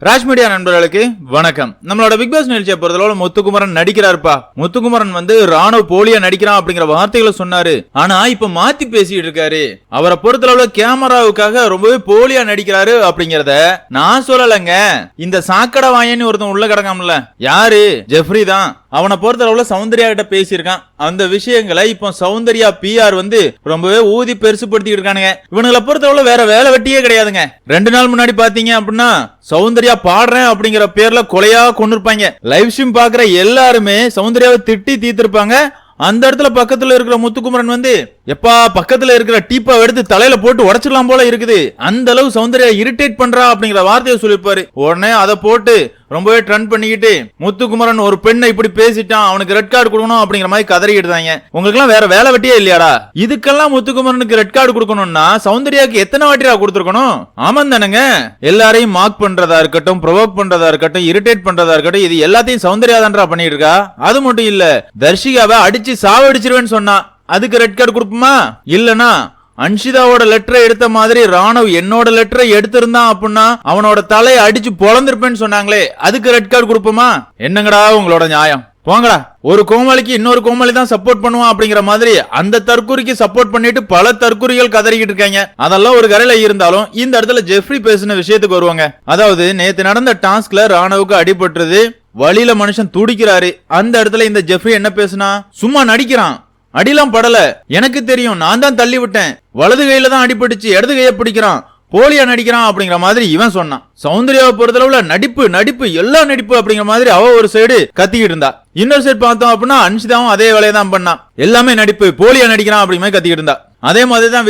Raj media நண்பர்களுக்கு வணக்கம். நம்மளோட பிக் பாஸ் நிகழ்ச்சியை பொறுத்தளவு முத்துக்குமரன் நடிக்கிறாருப்பா. முத்துக்குமரன் ராணுவ போலியா நடிக்கிறான் அப்படிங்கிற வார்த்தைகளை சொன்னாரு. ஆனா இப்ப மாத்தி பேசிட்டு இருக்காரு. அவரை பொறுத்தளவுல கேமராவுக்காக ரொம்பவே போலியா நடிக்கிறாரு அப்படிங்கறத நான் சொல்லலங்க. இந்த சாக்கடை வாயன்னு ஒருத்தன் உள்ள கிடக்காமல, யாரு? ஜெஃப்ரி தான். அவனை பொறுத்தளவுல சௌந்தர்யா கிட்ட பேசியிருக்கான். அந்த விஷயங்களை இப்போ சௌந்தர்யா பிஆர் ரொம்பவே ஊதி பெருசுப்படுத்திட்டு இருக்கானுங்க. இவனுங்களை பொறுத்தளவுல வேற வேலை வெட்டியே கிடையாதுங்க. 2 நாள் முன்னாடி பாத்தீங்க அப்படின்னா சௌந்தர்யா பாடுறேன் அப்படிங்கிற பேர்ல கொலையா கொண்டு இருப்பாங்க. லைவ் ஸ்ட்ரீம் பாக்குற எல்லாருமே சௌந்தர்யாவை திட்டி தீர்த்திருப்பாங்க. அந்த இடத்துல பக்கத்துல இருக்கிற முத்துக்குமரன் எப்பா பக்கத்துல இருக்கிற டீப்பா எடுத்து தலையில போட்டு உடைச்சிடலாம் போல இருக்குது, அந்த அளவு சௌந்தர்யா இரிட்டேட் பண்றா அப்படிங்கிற வார்த்தையை சொல்லிருப்பாரு. உடனே அதை போட்டு ரொம்பவே ட்ரெண்ட் பண்ணிக்கிட்டு முத்துக்குமரன் ஒரு பெண்ணை இப்படி பேசிட்டான், அவனுக்கு ரெட் கார்டு கொடுக்கணும் அப்படிங்கிற மாதிரி கதறிடுதாங்க. உங்களுக்கு எல்லாம் வேற வேலை வெட்டியே இல்லையாடா? இதுக்கெல்லாம் முத்துக்குமரனுக்கு ரெட் கார்டு கொடுக்கணும்னா சௌந்தர்யாக்கு எத்தனை வாட்டியா கொடுத்துருக்கணும்? ஆமாம் தானுங்க. எல்லாரையும் மார்க் பண்றதா இருக்கட்டும், ப்ரொவோக் பண்றதா இருக்கட்டும், இரிட்டேட் பண்றதா இருக்கட்டும், இது எல்லாத்தையும் சௌந்தர்யா தான்டா பண்ணிட்டு இருக்கா. அது மட்டும் இல்ல, தர்ஷிகாவை அடிச்சு சாவடிச்சிருவேன்னு சொன்னா அதுக்கு ரெட் கார்டு கொடுப்போமா? இல்லனா அன்ஷிதாவோட லெட்டரை எடுத்த மாதிரி ராணவ் என்னோட லெட்டரை எடுத்திருந்தான் அப்படின்னா அவனோட தலையை அடிச்சு பொழந்திருப்பேன்னு சொன்னாங்களே, அதுக்கு ரெட் கார்டு கொடுப்போமா? என்னங்கடா உங்களோட நியாயம்? போங்கடா. ஒரு கோமாளிக்கு இன்னொரு கோமாளி தான் சப்போர்ட் பண்ணுவான் அப்படிங்கிற மாதிரி அந்த தற்கொலைக்கு சப்போர்ட் பண்ணிட்டு பல தற்கொலைகள் கதறிக்கிட்டு இருக்காங்க. அதெல்லாம் ஒரு கரையில இருந்தாலும் இந்த இடத்துல ஜெஃப்ரி பேசின விஷயத்துக்கு வருவாங்க. அதாவது நேத்து நடந்த டாஸ்க்ல ராணவுக்கு அடிபட்டுறது, வழியில மனுஷன் துடிக்கிறாரு. அந்த இடத்துல இந்த ஜெஃப்ரி என்ன பேசுனா, சும்மா நடிக்கிறான், அடிலாம் படல, எனக்கு தெரியும், நான் தான் தள்ளி விட்டேன், வலது கையில தான் அடிபட்டுச்சு, இடது கையை பிடிக்கிறான், போலியா நடிக்கிறான் அப்படிங்கிற மாதிரி இவன் சொன்னான். சௌந்தர்யாவை பொறுத்தளவுல நடிப்பு நடிப்பு எல்லா நடிப்பு அப்படிங்கிற மாதிரி அவ ஒரு சைடு கத்திக்கிட்டு இருந்தா. இன்னொரு சைடு பார்த்தோம் அப்படின்னா அன்ஷிதாவும் அதே வேலையை தான் பண்ணான், எல்லாமே நடிப்பு, போலியா நடிக்கிறான் அப்படிங்கிற மாதிரி கத்திக்கிட்டு இருந்தா. அதே மாதிரிதான்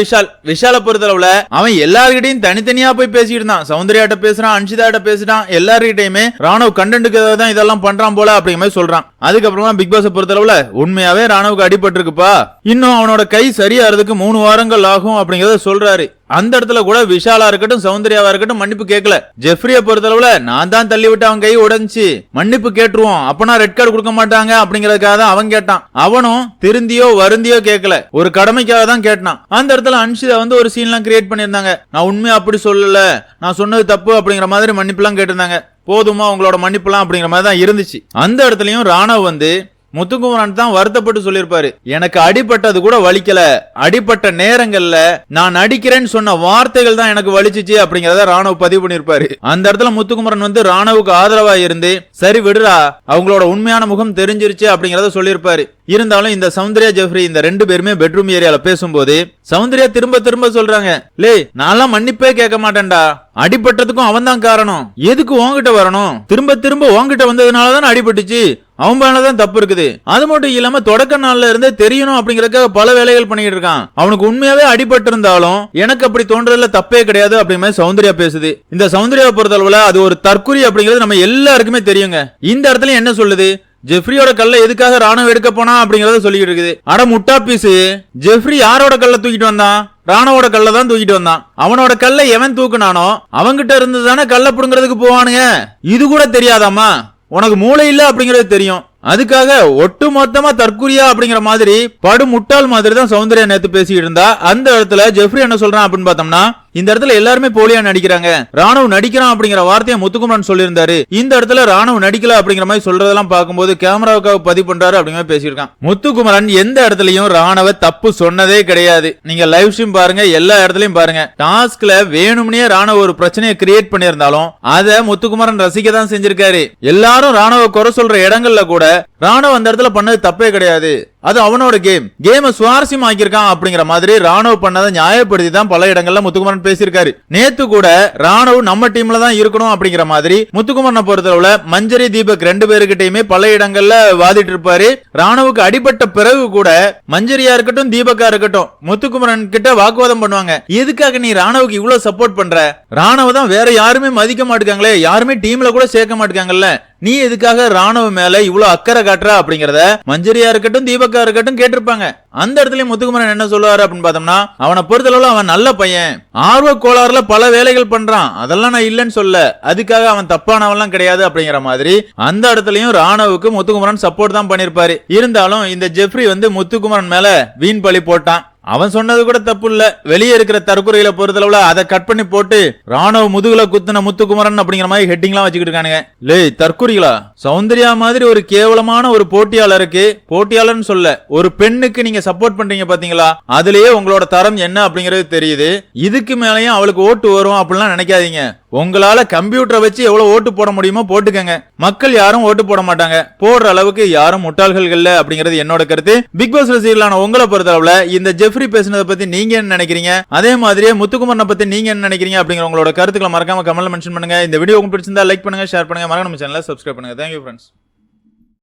விஷால பொறுத்தளவுல அவன் எல்லார்கிட்டையும் தனித்தனியா போய் பேசிட்டு இருந்தான். சௌந்தர்யாட்ட பேசுறான், அன்ஷிதாட்ட பேசிட்டான், எல்லார்கிட்டையுமே ராணுவ கண்டென்ட்டுக்கு தான் இதெல்லாம் பண்றான் போல அப்படிங்கிற மாதிரி சொல்றான். அதுக்கப்புறமா பிக் பாஸ் பொறுத்தளவுல உண்மையாவே ராணுவுக்கு அடிபட்டு இருக்குப்பா, இன்னும் அவனோட கை சரியாறதுக்கு 3 வாரங்கள் ஆகும் அப்படிங்கறத சொல்றாரு. அந்த இடத்துல கூட விஷாலா இருக்கட்டும், சௌந்தர்யாவா இருக்கட்டும் மன்னிப்பு கேட்கல. ஜெஃப்ரிய பொறுத்தளவுல நான் தான் தள்ளி விட்டு அவன் கை உடைஞ்சு மன்னிப்பு கேட்டுருவோம், அப்பனா ரெட் கார்டு கொடுக்க மாட்டாங்க அப்படிங்கறதுக்காக தான் அவன் கேட்டான். அவனும் திருந்தியோ வருந்தியோ கேட்கல, ஒரு கடமைக்காக தான் கேட்டான். அந்த இடத்துல அன்ஷிதா ஒரு சீன் எல்லாம் கிரியேட் பண்ணிருந்தாங்க. நான் உண்மையா அப்படி சொல்லல, நான் சொன்னது தப்பு அப்படிங்கிற மாதிரி மன்னிப்பு எல்லாம் கேட்டிருந்தாங்க. போதுமா உங்களோட மன்னிப்பு எல்லாம் அப்படிங்கிற மாதிரி தான் இருந்துச்சு. அந்த இடத்துலயும் ராணவ் முத்துக்குமரன் தான் வருத்தப்பட்டு சொல்லிருப்பாரு, எனக்கு அடிபட்டது கூட வலிக்கல, அடிபட்ட நேரங்கள்ல நான் நடிக்கிறேன்னு சொன்ன வார்த்தைகள் தான் எனக்கு வலிச்சிச்சு அப்படிங்கறத ராணுவ பதிவு பண்ணிருப்பாரு. அந்த இடத்துல முத்துக்குமரன் ராணுவுக்கு ஆதரவா இருந்து சரி விடுறா, அவங்களோட உண்மையான முகம் தெரிஞ்சிருச்சு அப்படிங்கறத சொல்லிருப்பாரு. இருந்தாலும் இந்த சௌந்தர்யா ஜெஃப்ரி இந்த 2 பேருமே பெட்ரூம் ஏரியால பேசும்போது சௌந்தர்யா திரும்ப திரும்ப சொல்றாங்க, லே நான்லாம் மன்னிப்பே கேட்க மாட்டேன்டா, அடிபட்டதுக்கும் அவன் தான் காரணம், எதுக்கு உன்கிட்ட வரணும், திரும்ப திரும்ப உன்கிட்ட வந்ததுனாலதான் அடிபட்டுச்சு, அவன் மேலதான் தப்பு இருக்குது. அது மட்டும் இல்லாம தொடக்க நாள்ல இருந்தே தெரியணும் அப்படிங்கறதுக்காக பல வேலைகள் பண்ணிட்டு இருக்கான். அவனுக்கு உண்மையாவே அடிபட்டு இருந்தாலும் எனக்கு அப்படி தோன்றதுல தப்பே கிடையாது அப்படிங்கிற மாதிரி சௌந்தர்யா பேசுது. இந்த சௌந்தர்யாவை பொறுத்தளவுல அது ஒரு தற்கொலை அப்படிங்கிறது நம்ம எல்லாருக்குமே தெரியுங்க. இந்த இடத்துல என்ன சொல்லுது, ஜெஃப்ரியோட கல்ல எதுக்காக ராணுவ எடுக்க போனா அப்படிங்கறத சொல்லிட்டு இருக்குது. அட முட்டா பீஸ், ஜெஃப்ரி யாரோட கல்ல தூக்கிட்டு வந்தான்? ராணுவோட கல்ல தான் தூக்கிட்டு வந்தான். அவனோட கல்ல எவன் தூக்குனானோ அவங்கிட்ட இருந்து தானே கல்ல புடுங்கிறதுக்கு போவானுங்க. இது கூட தெரியாதாமா? உனக்கு மூளை இல்ல அப்படிங்கறது தெரியும், அதுக்காக ஒட்டு மொத்தமா தற்கொலையா அப்படிங்கிற மாதிரி படு முட்டாள் மாதிரி தான் சௌந்தர்யா நேத்து பேசிட்டு இருந்தா. அந்த இடத்துல ஜெஃப்ரி என்ன சொல்றான் அப்படின்னு பார்த்தோம்னா, இந்த இடத்துல எல்லாருமே போலியா நடிக்கிறாங்க, ராணுவ நடிக்கிறான் அப்படிங்கிற வார்த்தையை முத்துக்குமரன் சொல்லியிருந்தாரு. இந்த இடத்துல ராணுவ நடிக்கல அப்படிங்கிற மாதிரி சொல்றதெல்லாம் பார்க்கும்போது கேமராவுக்காக பதிவு பண்றாரு அப்படிங்கிற பேசியிருக்கான். முத்துக்குமரன் எந்த இடத்துலயும் ராணுவ தப்பு சொன்னதே கிடையாது. நீங்க லைவ் ஸ்ட்ரீம் பாருங்க, எல்லா இடத்துலயும் பாருங்க, டாஸ்க்ல வேணும்னே ராணுவ ஒரு பிரச்சனையை கிரியேட் பண்ணியிருந்தாலும் அதை முத்துக்குமரன் ரசிக்க தான் செஞ்சிருக்காரு. எல்லாரும் ராணுவ குறை சொல்ற இடங்கள்ல கூட ராணுவ அந்த இடத்துல பண்ணது தப்பே கிடையாது, அது அவனோட கேம் சுவாரஸ்யம் ஆக்கியிருக்கான் அப்படிங்கிற மாதிரி ராணுவ பண்ணதை நியாயப்படுத்தி தான் பல இடங்கள்ல முத்துக்குமரன் பேசியிருக்காரு. நேத்து கூட ராணுவ நம்ம டீம்ல தான் இருக்கணும் அப்படிங்கிற மாதிரி முத்துக்குமரனை பொறுத்தளவுல மஞ்சரி தீபக் 2 பேருக்கிட்டையுமே பல இடங்கள்ல வாதிட்டு இருப்பாரு. ராணுவுக்கு அடிபட்ட பிறகு கூட மஞ்சரியா இருக்கட்டும் தீபக்கா இருக்கட்டும் முத்துக்குமரன் கிட்ட வாக்குவாதம் பண்ணுவாங்க. எதுக்காக நீ ராணுவுக்கு இவ்வளவு சப்போர்ட் பண்ற? ராணுவ தான் வேற யாருமே மதிக்க மாட்டேங்காங்களே, யாருமே டீம்ல கூட சேர்க்க மாட்டேங்காங்கல்ல, நீ எதுக்காக ராணுவ மேல இவ்வளவு அக்கறை காட்டுற அப்படிங்கறத மஞ்சரியா இருக்கட்டும் தீபக்கா இருக்கட்டும் கேட்டிருப்பாங்க. அந்த இடத்துல முத்துக்குமரன் என்ன சொல்லுவாரு அப்படின்னு பார்த்தோம்னா, அவனை பொறுத்தளவுல அவன் நல்ல பையன், ஆர்வ கோளாறுல பல வேலைகள் பண்றான், அதெல்லாம் நான் இல்லன்னு சொல்ல, அதுக்காக அவன் தப்பானவன்லாம் கிடையாது அப்படிங்கிற மாதிரி அந்த இடத்துலயும் ராணுவுக்கு முத்துக்குமரன் சப்போர்ட் தான் பண்ணிருப்பாரு. இருந்தாலும் இந்த ஜெஃப்ரி முத்துக்குமரன் மேல வீண் பழி போட்டான். அவன் சொன்னது கூட தப்பு இல்ல. வெளியே இருக்கிற தற்கொலையில பொறுத்தளவுல அதை கட் பண்ணி போட்டு ராணுவ முதுகுல குத்துன முத்துக்குமரன் அப்படிங்கிற மாதிரி ஹெட்டிங்லாம் வச்சுக்கிட்டு இருக்கானுங்க. லே தற்கொலைகளா, சௌந்தர்யா மாதிரி ஒரு கேவலமான ஒரு போட்டியாளருக்கு, போட்டியாளர்னு சொல்ல ஒரு பெண்ணுக்கு நீங்க சப்போர்ட் பண்றீங்க பாத்தீங்களா, அதுலயே உங்களோட தரம் என்ன அப்படிங்கறது தெரியுது. இதுக்கு மேலயும் அவளுக்கு ஓட்டு வரும் அப்படிலாம் நினைக்காதீங்க. உங்களால கம்ப்யூட்டரை வச்சு எவ்வளவு ஓட்டு போட முடியுமோ போட்டுக்கங்க. மக்கள் யாரும் ஓட்டு போட மாட்டாங்க, போடுற அளவுக்கு யாரும் முட்டாள்கள் இல்ல அப்படிங்கிறது என்னோட கருத்து. பிக் பாஸ் ரசிகர்களான உங்களை பொறுத்தளவுல இந்த ஜெஃப்ரி பேசினதை பத்தி நீங்க என்ன நினைக்கிறீங்க, அதே மாதிரியே முத்துக்குமரனை பத்தி நீங்க என்ன நினைக்கிறீங்க அப்படிங்கிற உங்களோட கருத்துக்களை மறக்காம கமெண்ட்ல மென்ஷன் பண்ணுங்க. இந்த வீடியோ உங்களுக்கு பிடிச்சிருந்தா லைக் பண்ணுங்க, ஷேர் பண்ணுங்க, மறக்காம நம்ம சேனலை சப்ஸ்கிரைப் பண்ணுங்க. Thank you friends.